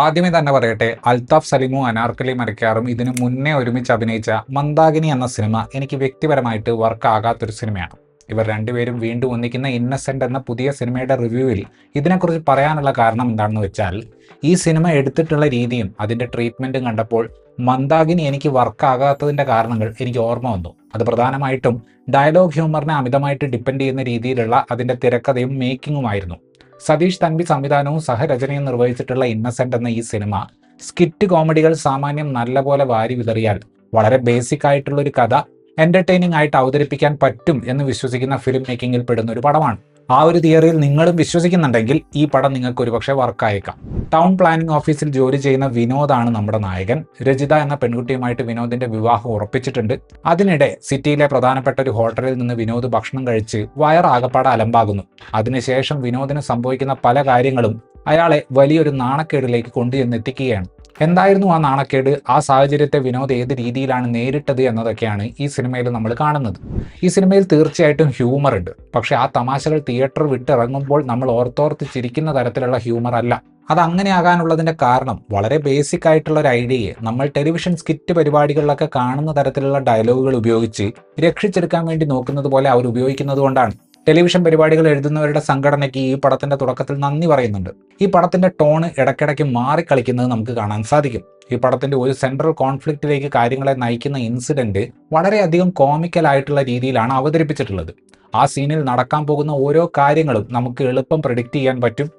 ആദ്യമേ തന്നെ പറയട്ടെ, അൽത്താഫ് സലീമും അനാർക്കലി മരക്കാറും ഇതിനു മുന്നേ ഒരുമിച്ച് അഭിനയിച്ച മന്ദാകിനി എന്ന സിനിമ എനിക്ക് വ്യക്തിപരമായിട്ട് വർക്ക് ആകാത്തൊരു സിനിമയാണ്. ഇവർ രണ്ടുപേരും വീണ്ടും ഒന്നിക്കുന്ന ഇന്നസെന്റ് എന്ന പുതിയ സിനിമയുടെ റിവ്യൂവിൽ ഇതിനെക്കുറിച്ച് പറയാനുള്ള കാരണം എന്താണെന്ന് വെച്ചാൽ, ഈ സിനിമ എടുത്തിട്ടുള്ള രീതിയും അതിൻ്റെ ട്രീറ്റ്മെൻറ്റും കണ്ടപ്പോൾ മന്ദാകിനി എനിക്ക് വർക്ക് ആകാത്തതിൻ്റെ കാരണങ്ങൾ എനിക്ക് ഓർമ്മ വന്നു. അത് പ്രധാനമായിട്ടും ഡയലോഗ് ഹ്യൂമറിനെ അമിതമായിട്ട് ഡിപ്പെൻഡ് ചെയ്യുന്ന രീതിയിലുള്ള അതിൻ്റെ തിരക്കഥയും മേക്കിങ്ങുമായിരുന്നു. സതീഷ് തൻവി സംവിധാനവും സഹരചനയും നിർവഹിച്ചിട്ടുള്ള ഇന്നസെന്റ് എന്ന ഈ സിനിമ സ്കിറ്റ് കോമഡികൾ സാമാന്യം നല്ലപോലെ വാരി വിതറിയാൽ വളരെ ബേസിക് ആയിട്ടുള്ള ഒരു കഥ എന്റർടൈനിങ് ആയിട്ട് അവതരിപ്പിക്കാൻ പറ്റും എന്ന് വിശ്വസിക്കുന്ന ഫിലിം മേക്കിങ്ങിൽ പെടുന്ന ഒരു പടമാണ്. ആ ഒരു തിയറിയിൽ നിങ്ങളും വിശ്വസിക്കുന്നുണ്ടെങ്കിൽ ഈ പടം നിങ്ങൾക്ക് ഒരുപക്ഷെ വർക്കായേക്കാം. ടൗൺ പ്ലാനിംഗ് ഓഫീസിൽ ജോലി ചെയ്യുന്ന വിനോദാണ് നമ്മുടെ നായകൻ. രജിത എന്ന പെൺകുട്ടിയുമായിട്ട് വിനോദിന്റെ വിവാഹം ഉറപ്പിച്ചിട്ടുണ്ട്. അതിനിടെ സിറ്റിയിലെ പ്രധാനപ്പെട്ട ഒരു ഹോട്ടലിൽ നിന്ന് വിനോദ് ഭക്ഷണം കഴിച്ച് വയറാകപ്പാടെ അലമ്പാകുന്നു. അതിനുശേഷം വിനോദിന് സംഭവിക്കുന്ന പല കാര്യങ്ങളും അയാളെ വലിയൊരു നാണക്കേടിലേക്ക് കൊണ്ടുചെന്നെത്തിക്കുകയാണ്. എന്തായിരുന്നു ആ നാണക്കേട്, ആ സാഹചര്യത്തെ വിനോദ് ഏത് രീതിയിലാണ് നേരിട്ടത് എന്നതൊക്കെയാണ് ഈ സിനിമയിൽ നമ്മൾ കാണുന്നത്. ഈ സിനിമയിൽ തീർച്ചയായിട്ടും ഹ്യൂമർ ഉണ്ട്. പക്ഷേ ആ തമാശകൾ തിയേറ്റർ വിട്ടിറങ്ങുമ്പോൾ നമ്മൾ ഓർത്തോർത്ത് ചിരിക്കുന്ന തരത്തിലുള്ള ഹ്യൂമർ അല്ല. അത് അങ്ങനെ ആകാനുള്ളതിൻ്റെ കാരണം വളരെ ബേസിക് ആയിട്ടുള്ള ഒരു ഐഡിയയെ നമ്മൾ ടെലിവിഷൻ സ്കിറ്റ് പരിപാടികളിലൊക്കെ കാണുന്ന തരത്തിലുള്ള ഡയലോഗുകൾ ഉപയോഗിച്ച് രക്ഷിച്ചെടുക്കാൻ വേണ്ടി നോക്കുന്നത് പോലെ അവർ ഉപയോഗിക്കുന്നത് കൊണ്ടാണ്. ടെലിവിഷൻ പരിപാടികൾ എഴുതുന്നവരുടെ സംഘടനയ്ക്ക് ഈ പടത്തിന്റെ തുടക്കത്തിൽ നന്ദി പറയുന്നുണ്ട്. ഈ പടത്തിന്റെ ടോണ് ഇടയ്ക്കിടയ്ക്ക് മാറിക്കളിക്കുന്നത് നമുക്ക് കാണാൻ സാധിക്കും. ഈ പടത്തിന്റെ ഒരു സെൻട്രൽ കോൺഫ്ലിക്റ്റിലേക്ക് കാര്യങ്ങളെ നയിക്കുന്ന ഇൻസിഡന്റ് വളരെയധികം കോമിക്കൽ ആയിട്ടുള്ള രീതിയിലാണ് അവതരിപ്പിച്ചിട്ടുള്ളത്. ആ സീനിൽ നടക്കാൻ പോകുന്ന ഓരോ കാര്യങ്ങളും നമുക്ക് എളുപ്പം പ്രെഡിക്റ്റ് ചെയ്യാൻ പറ്റും.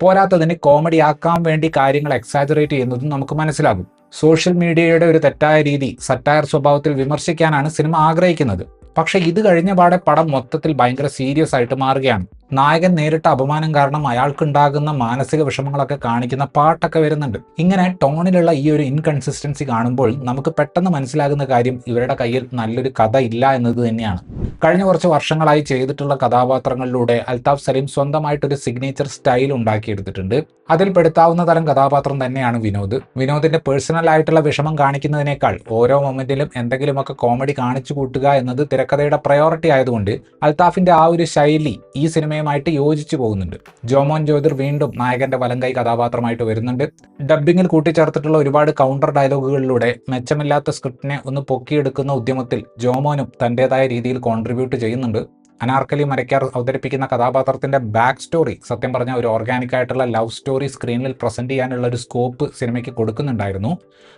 പോരാത്തതിന് കോമഡി ആക്കാൻ വേണ്ടി കാര്യങ്ങൾ എക്സാജറേറ്റ് ചെയ്യുന്നതും നമുക്ക് മനസ്സിലാകും. സോഷ്യൽ മീഡിയയുടെ ഒരു തെറ്റായ രീതി സറ്റയർ സ്വഭാവത്തിൽ വിമർശിക്കാനാണ് സിനിമ ആഗ്രഹിക്കുന്നത്. പക്ഷെ ഇത് കഴിഞ്ഞ പാടെ പടം മൊത്തത്തിൽ ഭയങ്കര സീരിയസ് ആയിട്ട് മാറുകയാണ്. നായകൻ നേരിട്ട അപമാനം കാരണം അയാൾക്കുണ്ടാകുന്ന മാനസിക വിഷമങ്ങളൊക്കെ കാണിക്കുന്ന പാട്ടൊക്കെ വരുന്നുണ്ട്. ഇങ്ങനെ ടോണിലുള്ള ഈ ഒരു ഇൻകൺസിസ്റ്റൻസി കാണുമ്പോൾ നമുക്ക് പെട്ടെന്ന് മനസ്സിലാകുന്ന കാര്യം ഇവരുടെ കയ്യിൽ നല്ലൊരു കഥ ഇല്ല എന്നത് തന്നെയാണ്. കഴിഞ്ഞ കുറച്ച് വർഷങ്ങളായി ചെയ്തിട്ടുള്ള കഥാപാത്രങ്ങളിലൂടെ അൽത്താഫ് സലീം സ്വന്തമായിട്ടൊരു സിഗ്നേച്ചർ സ്റ്റൈൽ ഉണ്ടാക്കിയെടുത്തിട്ടുണ്ട്. അതിൽ പെടുത്താവുന്ന തരം കഥാപാത്രം തന്നെയാണ് വിനോദ്. വിനോദിന്റെ പേഴ്സണൽ ആയിട്ടുള്ള വിഷമം കാണിക്കുന്നതിനേക്കാൾ ഓരോ മൊമെന്റിലും എന്തെങ്കിലുമൊക്കെ കോമഡി കാണിച്ചു കൂട്ടുക എന്നത് തിരക്കഥയുടെ പ്രയോറിറ്റി ആയതുകൊണ്ട് അൽത്താഫിന്റെ ആ ഒരു ശൈലി ഈ സിനിമയുമായിട്ട് യോജിച്ചു പോകുന്നുണ്ട്. ജോമോൻ ജ്യോതിർ വീണ്ടും നായകന്റെ വലങ്കൈ കഥാപാത്രമായിട്ട് വരുന്നുണ്ട്. ഡബ്ബിങ്ങിൽ കൂട്ടിച്ചേർത്തിട്ടുള്ള ഒരുപാട് കൗണ്ടർ ഡയലോഗുകളിലൂടെ മെച്ചമില്ലാത്ത സ്ക്രിപ്റ്റിനെ ഒന്ന് പൊക്കിയെടുക്കുന്ന ഉദ്യമത്തിൽ ജോമോനും തന്റേതായ രീതിയിൽ കോൺട്രിബ്യൂട്ട് ചെയ്യുന്നുണ്ട്. അനാർക്കലി മരക്കാർ അവതരിപ്പിക്കുന്ന കഥാപാത്രത്തിന്റെ ബാക്ക് സ്റ്റോറി സത്യം പറഞ്ഞാൽ ഒരു ഓർഗാനിക് ആയിട്ടുള്ള ലവ് സ്റ്റോറി സ്ക്രീനിൽ പ്രസന്റ് ചെയ്യാനുള്ള ഒരു സ്കോപ്പ് സിനിമയ്ക്ക് കൊടുക്കുന്നുണ്ടായിരുന്നു.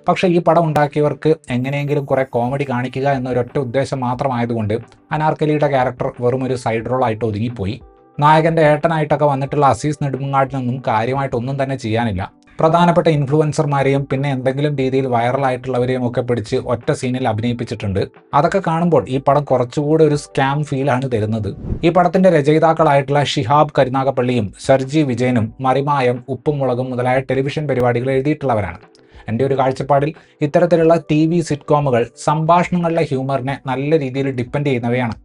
പക്ഷേ ഈ പടം ഉണ്ടാക്കിയവർക്ക് എങ്ങനെയെങ്കിലും കുറെ കോമഡി കാണിക്കുക എന്നൊരൊറ്റ ഉദ്ദേശം മാത്രമായതുകൊണ്ട് അനാർക്കലിയുടെ ക്യാരക്ടർ വെറും ഒരു സൈഡ് റോൾ ആയിട്ട് ഒതുങ്ങിപ്പോയി. നായകന്റെ ഏട്ടനായിട്ടൊക്കെ വന്നിട്ടുള്ള അസീസ് നെടുമങ്ങാടിനൊന്നും കാര്യമായിട്ടൊന്നും തന്നെ ചെയ്യാനില്ല. പ്രധാനപ്പെട്ട ഇൻഫ്ലുവൻസർമാരെയും പിന്നെ എന്തെങ്കിലും രീതിയിൽ വൈറലായിട്ടുള്ളവരെയും ഒക്കെ പിടിച്ച് ഒറ്റ സീനിൽ അഭിനയിപ്പിച്ചിട്ടുണ്ട്. അതൊക്കെ കാണുമ്പോൾ ഈ പടം കുറച്ചുകൂടി ഒരു സ്കാം ഫീലാണ് തരുന്നത്. ഈ പടത്തിന്റെ രചയിതാക്കളായിട്ടുള്ള ഷിഹാബ് കരുനാഗപ്പള്ളിയും സർജി വിജയനും മറിമായം ഉപ്പും മുളകും മുതലായ ടെലിവിഷൻ പരിപാടികൾ എഴുതിയിട്ടുള്ളവരാണ്. എൻ്റെ ഒരു കാഴ്ചപ്പാടിൽ ഇത്തരത്തിലുള്ള TV സിറ്റ്കോമുകൾ സംഭാഷണങ്ങളിലെ ഹ്യൂമറിനെ നല്ല രീതിയിൽ ഡിപ്പെൻഡ് ചെയ്യുന്നവയാണ്.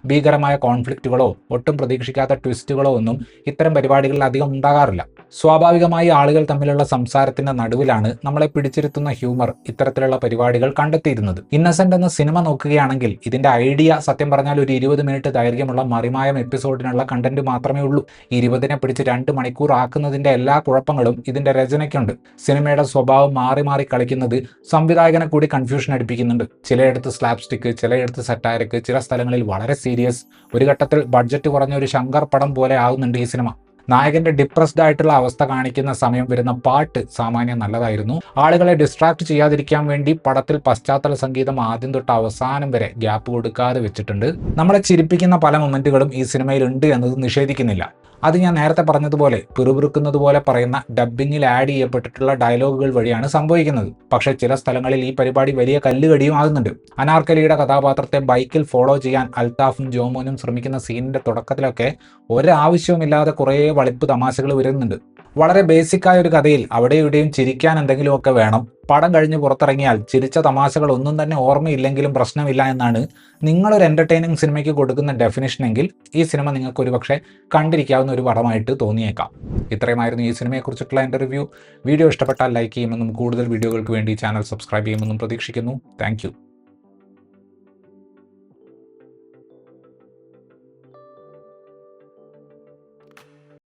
ഭീകരമായ കോൺഫ്ലിക്റ്റുകളോ ഒട്ടും പ്രതീക്ഷിക്കാത്ത ട്വിസ്റ്റുകളോ ഒന്നും ഇത്തരം പരിപാടികളിൽ അധികം ഉണ്ടാകാറില്ല. സ്വാഭാവികമായി ആളുകൾ തമ്മിലുള്ള സംസാരത്തിന്റെ നടുവിലാണ് നമ്മളെ പിടിച്ചിരുത്തുന്ന ഹ്യൂമർ ഇത്തരത്തിലുള്ള പരിപാടികൾ കണ്ടെത്തിയിരുന്നത്. ഇന്നസെന്റ് എന്ന സിനിമ നോക്കുകയാണെങ്കിൽ ഇതിന്റെ ഐഡിയ സത്യം പറഞ്ഞാൽ ഒരു 20 മിനിറ്റ് ദൈർഘ്യമുള്ള മറിമായം എപ്പിസോഡിനുള്ള കണ്ടന്റ് മാത്രമേ ഉള്ളൂ. 20നെ പിടിച്ച് 2 മണിക്കൂർ ആക്കുന്നതിന്റെ എല്ലാ കുഴപ്പങ്ങളും ഇതിന്റെ രചനയ്ക്കുണ്ട്. സിനിമയുടെ സ്വഭാവം മാറി മാറി കളിക്കുന്നത് സംവിധായകനെ കൂടി കൺഫ്യൂഷൻ അടിപ്പിക്കുന്നുണ്ട്. ചിലയിടത്ത് സ്ലാപ്സ്റ്റിക്ക്, ചിലയിടത്ത് സറ്റാരിക്ക്, ചില സ്ഥലങ്ങളിൽ വളരെ സീരിയസ്. ഒരു ഘട്ടത്തിൽ ബഡ്ജറ്റ് കുറഞ്ഞ ഒരു ശങ്കർ പടം പോലെ ആകുന്നുണ്ട് ഈ സിനിമ. നായകന്റെ ഡിപ്രസ്ഡ് ആയിട്ടുള്ള അവസ്ഥ കാണിക്കുന്ന സമയം വരുന്ന പാട്ട് സാമാന്യം നല്ലതായിരുന്നു. ആളുകളെ ഡിസ്ട്രാക്ട് ചെയ്യാതിരിക്കാൻ വേണ്ടി പടത്തിൽ പശ്ചാത്തല സംഗീതം ആദ്യം തൊട്ട് അവസാനം വരെ ഗ്യാപ്പ് കൊടുക്കാതെ വെച്ചിട്ടുണ്ട്. നമ്മളെ ചിരിപ്പിക്കുന്ന പല മൊമെന്റുകളും ഈ സിനിമയിൽ ഉണ്ട് എന്നത് നിഷേധിക്കുന്നില്ല. അത് ഞാൻ നേരത്തെ പറഞ്ഞതുപോലെ പിറുപിറുക്കുന്നത് പോലെ പറയുന്ന ഡബ്ബിങ്ങിൽ ആഡ് ചെയ്യപ്പെട്ടിട്ടുള്ള ഡയലോഗുകൾ വഴിയാണ് സംഭവിക്കുന്നത്. പക്ഷേ ചില സ്ഥലങ്ങളിൽ ഈ പരിപാടി വലിയ കല്ലുകടിയും ആകുന്നുണ്ട്. അനാർക്കലിയുടെ കഥാപാത്രത്തെ ബൈക്കിൽ ഫോളോ ചെയ്യാൻ അൽത്താഫും ജോമോനും ശ്രമിക്കുന്ന സീനിന്റെ തുടക്കത്തിലൊക്കെ ഒരാവശ്യവുമില്ലാതെ കുറേ വളിപ്പ് തമാശകൾ വരുന്നുണ്ട്. വളരെ ബേസിക്കായ ഒരു കഥയിൽ അവിടെ ഇവിടെയും ചിരിക്കാൻ എന്തെങ്കിലുമൊക്കെ വേണം. പടം കഴിഞ്ഞ് പുറത്തിറങ്ങിയാൽ ചിരിച്ച തമാശകൾ ഒന്നും തന്നെ ഓർമ്മയില്ലെങ്കിലും പ്രശ്നമില്ല എന്നാണ് നിങ്ങളൊരു എന്റർടൈനിങ് സിനിമയ്ക്ക് കൊടുക്കുന്ന ഡെഫിനിഷനെങ്കിൽ ഈ സിനിമ നിങ്ങൾക്ക് ഒരുപക്ഷെ കണ്ടിരിക്കാവുന്ന ഒരു പടമായിട്ട് തോന്നിയേക്കാം. ഇത്രയുമായിരുന്നു ഈ സിനിമയെക്കുറിച്ചിട്ടുള്ള എൻ്റെ റിവ്യൂ. വീഡിയോ ഇഷ്ടപ്പെട്ടാൽ ലൈക്ക് ചെയ്യുമെന്നും കൂടുതൽ വീഡിയോകൾക്ക് വേണ്ടി ചാനൽ സബ്സ്ക്രൈബ് ചെയ്യുമെന്നും പ്രതീക്ഷിക്കുന്നു. താങ്ക്